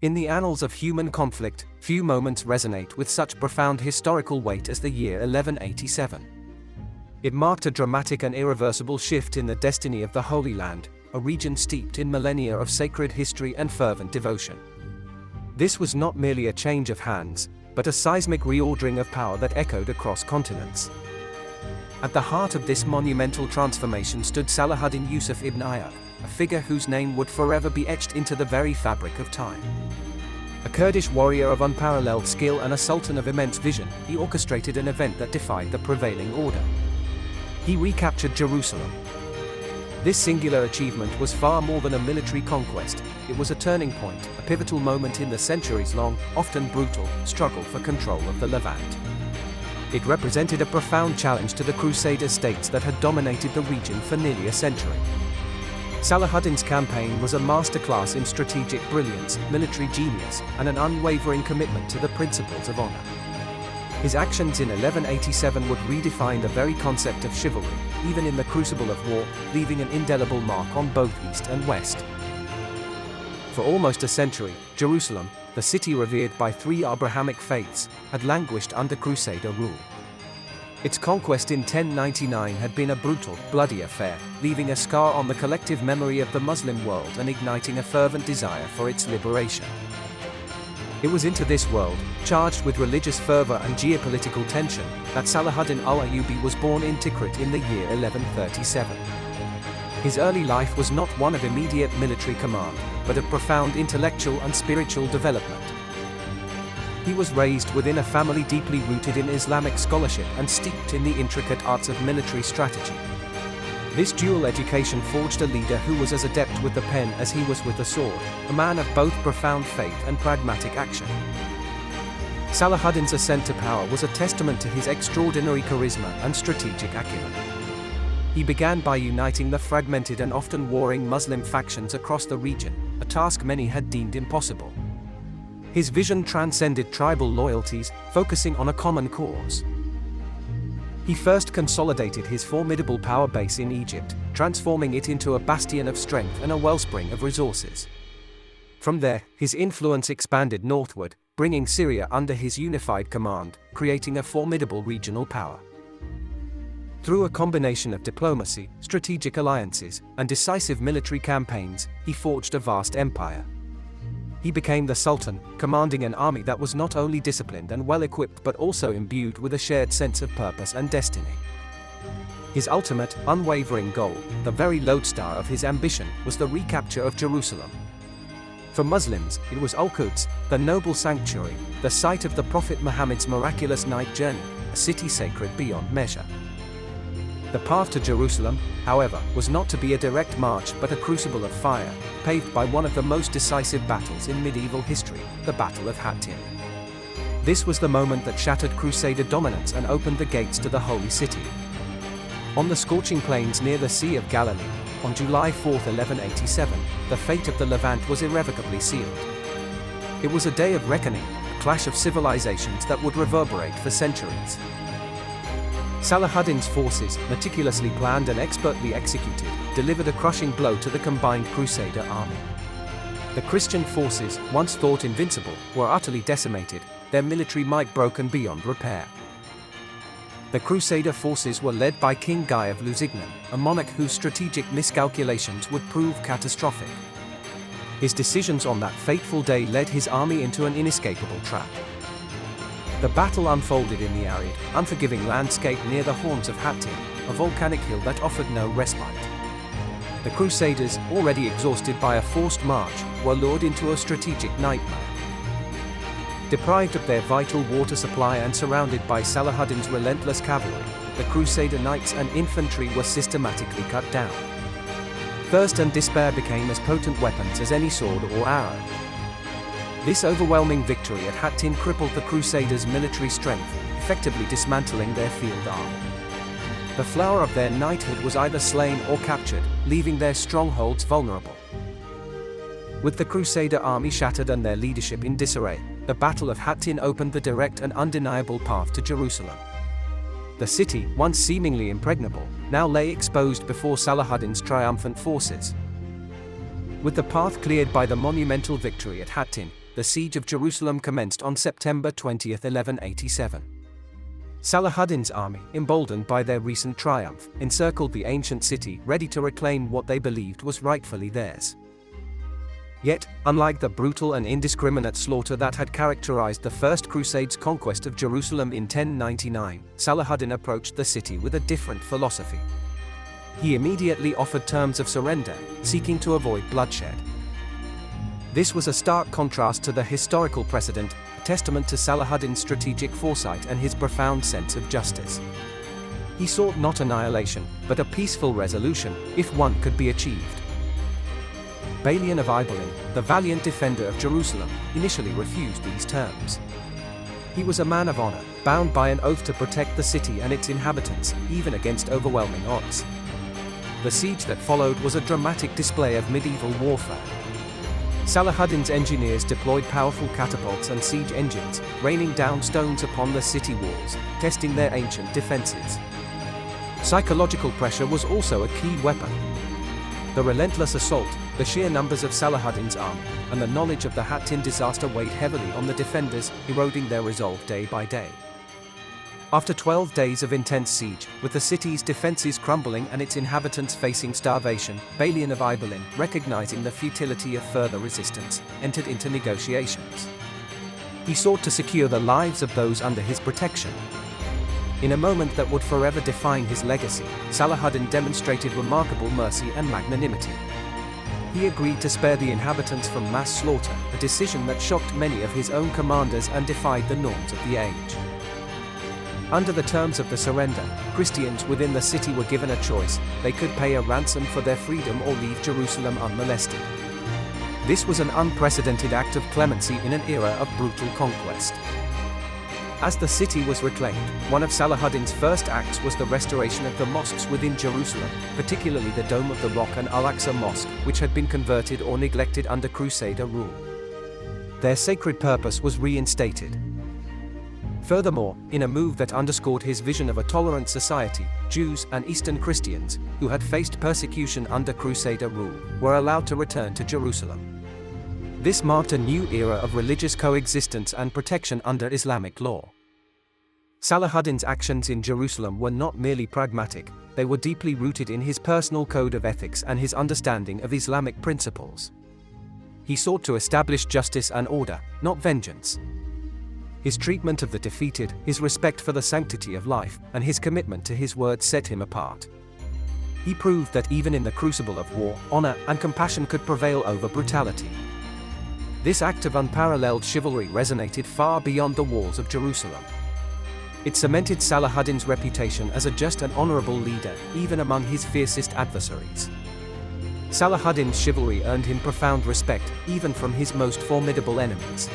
In the annals of human conflict, few moments resonate with such profound historical weight as the year 1187. It marked a dramatic and irreversible shift in the destiny of the Holy Land, a region steeped in millennia of sacred history and fervent devotion. This was not merely a change of hands, but a seismic reordering of power that echoed across continents. At the heart of this monumental transformation stood Salahuddin Yusuf ibn Ayyub, a figure whose name would forever be etched into the very fabric of time. A Kurdish warrior of unparalleled skill and a sultan of immense vision, he orchestrated an event that defied the prevailing order. He recaptured Jerusalem. This singular achievement was far more than a military conquest. It was a turning point, a pivotal moment in the centuries-long, often brutal, struggle for control of the Levant. It represented a profound challenge to the Crusader states that had dominated the region for nearly a century. Salahuddin's campaign was a masterclass in strategic brilliance, military genius, and an unwavering commitment to the principles of honor. His actions in 1187 would redefine the very concept of chivalry, even in the crucible of war, leaving an indelible mark on both East and West. For almost a century, Jerusalem, the city revered by three Abrahamic faiths, had languished under Crusader rule. Its conquest in 1099 had been a brutal, bloody affair, leaving a scar on the collective memory of the Muslim world and igniting a fervent desire for its liberation. It was into this world, charged with religious fervor and geopolitical tension, that Salahuddin al-Ayyubi was born in Tikrit in the year 1137. His early life was not one of immediate military command, but of profound intellectual and spiritual development. He was raised within a family deeply rooted in Islamic scholarship and steeped in the intricate arts of military strategy. This dual education forged a leader who was as adept with the pen as he was with the sword, a man of both profound faith and pragmatic action. Salahuddin's ascent to power was a testament to his extraordinary charisma and strategic acumen. He began by uniting the fragmented and often warring Muslim factions across the region, a task many had deemed impossible. His vision transcended tribal loyalties, focusing on a common cause. He first consolidated his formidable power base in Egypt, transforming it into a bastion of strength and a wellspring of resources. From there, his influence expanded northward, bringing Syria under his unified command, creating a formidable regional power. Through a combination of diplomacy, strategic alliances, and decisive military campaigns, he forged a vast empire. He became the Sultan, commanding an army that was not only disciplined and well-equipped but also imbued with a shared sense of purpose and destiny. His ultimate, unwavering goal, the very lodestar of his ambition, was the recapture of Jerusalem. For Muslims, it was Al-Quds, the noble sanctuary, the site of the Prophet Muhammad's miraculous night journey, a city sacred beyond measure. The path to Jerusalem, however, was not to be a direct march but a crucible of fire, paved by one of the most decisive battles in medieval history, the Battle of Hattin. This was the moment that shattered Crusader dominance and opened the gates to the Holy City. On the scorching plains near the Sea of Galilee, on July 4, 1187, the fate of the Levant was irrevocably sealed. It was a day of reckoning, a clash of civilizations that would reverberate for centuries. Salahuddin's forces, meticulously planned and expertly executed, delivered a crushing blow to the combined Crusader army. The Christian forces, once thought invincible, were utterly decimated, their military might broken beyond repair. The Crusader forces were led by King Guy of Lusignan, a monarch whose strategic miscalculations would prove catastrophic. His decisions on that fateful day led his army into an inescapable trap. The battle unfolded in the arid, unforgiving landscape near the horns of Hattin, a volcanic hill that offered no respite. The Crusaders, already exhausted by a forced march, were lured into a strategic nightmare. Deprived of their vital water supply and surrounded by Salahuddin's relentless cavalry, the Crusader knights and infantry were systematically cut down. Thirst and despair became as potent weapons as any sword or arrow. This overwhelming victory at Hattin crippled the Crusaders' military strength, effectively dismantling their field army. The flower of their knighthood was either slain or captured, leaving their strongholds vulnerable. With the Crusader army shattered and their leadership in disarray, the Battle of Hattin opened the direct and undeniable path to Jerusalem. The city, once seemingly impregnable, now lay exposed before Salahuddin's triumphant forces. With the path cleared by the monumental victory at Hattin, the siege of Jerusalem commenced on September 20, 1187. Salahuddin's army, emboldened by their recent triumph, encircled the ancient city, ready to reclaim what they believed was rightfully theirs. Yet, unlike the brutal and indiscriminate slaughter that had characterized the First Crusade's conquest of Jerusalem in 1099, Salahuddin approached the city with a different philosophy. He immediately offered terms of surrender, seeking to avoid bloodshed. This was a stark contrast to the historical precedent, a testament to Salahuddin's strategic foresight and his profound sense of justice. He sought not annihilation, but a peaceful resolution, if one could be achieved. Balian of Ibelin, the valiant defender of Jerusalem, initially refused these terms. He was a man of honor, bound by an oath to protect the city and its inhabitants, even against overwhelming odds. The siege that followed was a dramatic display of medieval warfare. Salahuddin's engineers deployed powerful catapults and siege engines, raining down stones upon the city walls, testing their ancient defenses. Psychological pressure was also a key weapon. The relentless assault, the sheer numbers of Salahuddin's army, and the knowledge of the Hattin disaster weighed heavily on the defenders, eroding their resolve day by day. After 12 days of intense siege, with the city's defenses crumbling and its inhabitants facing starvation, Balian of Ibelin, recognizing the futility of further resistance, entered into negotiations. He sought to secure the lives of those under his protection. In a moment that would forever define his legacy, Salahuddin demonstrated remarkable mercy and magnanimity. He agreed to spare the inhabitants from mass slaughter, a decision that shocked many of his own commanders and defied the norms of the age. Under the terms of the surrender, Christians within the city were given a choice: they could pay a ransom for their freedom or leave Jerusalem unmolested. This was an unprecedented act of clemency in an era of brutal conquest. As the city was reclaimed, one of Salahuddin's first acts was the restoration of the mosques within Jerusalem, particularly the Dome of the Rock and Al-Aqsa Mosque, which had been converted or neglected under Crusader rule. Their sacred purpose was reinstated. Furthermore, in a move that underscored his vision of a tolerant society, Jews and Eastern Christians, who had faced persecution under Crusader rule, were allowed to return to Jerusalem. This marked a new era of religious coexistence and protection under Islamic law. Salahuddin's actions in Jerusalem were not merely pragmatic, they were deeply rooted in his personal code of ethics and his understanding of Islamic principles. He sought to establish justice and order, not vengeance. His treatment of the defeated, his respect for the sanctity of life, and his commitment to his word set him apart. He proved that even in the crucible of war, honor and compassion could prevail over brutality. This act of unparalleled chivalry resonated far beyond the walls of Jerusalem. It cemented Salahuddin's reputation as a just and honorable leader, even among his fiercest adversaries. Salahuddin's chivalry earned him profound respect, even from his most formidable enemies.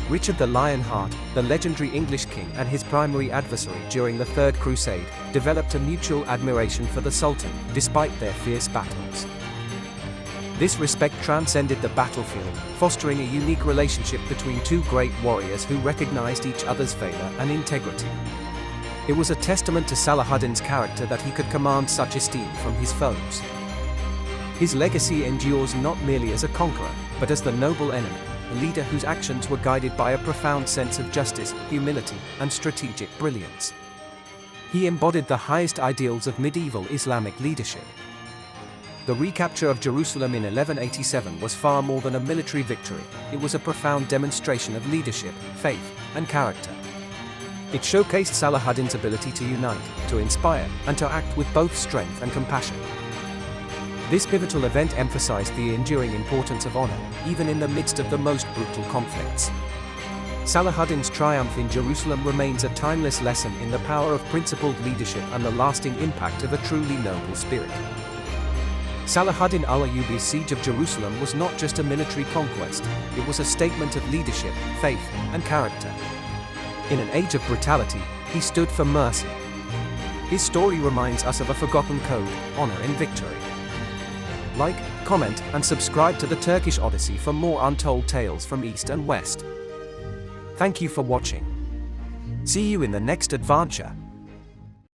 Richard the Lionheart, the legendary English king and his primary adversary during the Third Crusade, developed a mutual admiration for the Sultan, despite their fierce battles. This respect transcended the battlefield, fostering a unique relationship between two great warriors who recognized each other's valor and integrity. It was a testament to Salahuddin's character that he could command such esteem from his foes. His legacy endures not merely as a conqueror, but as the noble enemy, a leader whose actions were guided by a profound sense of justice, humility, and strategic brilliance. He embodied the highest ideals of medieval Islamic leadership. The recapture of Jerusalem in 1187 was far more than a military victory. It was a profound demonstration of leadership, faith, and character. It showcased Salahuddin's ability to unite, to inspire, and to act with both strength and compassion. This pivotal event emphasized the enduring importance of honor, even in the midst of the most brutal conflicts. Salahuddin's triumph in Jerusalem remains a timeless lesson in the power of principled leadership and the lasting impact of a truly noble spirit. Salahuddin al-Ayyubi's siege of Jerusalem was not just a military conquest, it was a statement of leadership, faith, and character. In an age of brutality, he stood for mercy. His story reminds us of a forgotten code, honor in victory. Like, comment, and subscribe to the Turkish Odyssey for more untold tales from East and West. Thank you for watching. See you in the next adventure.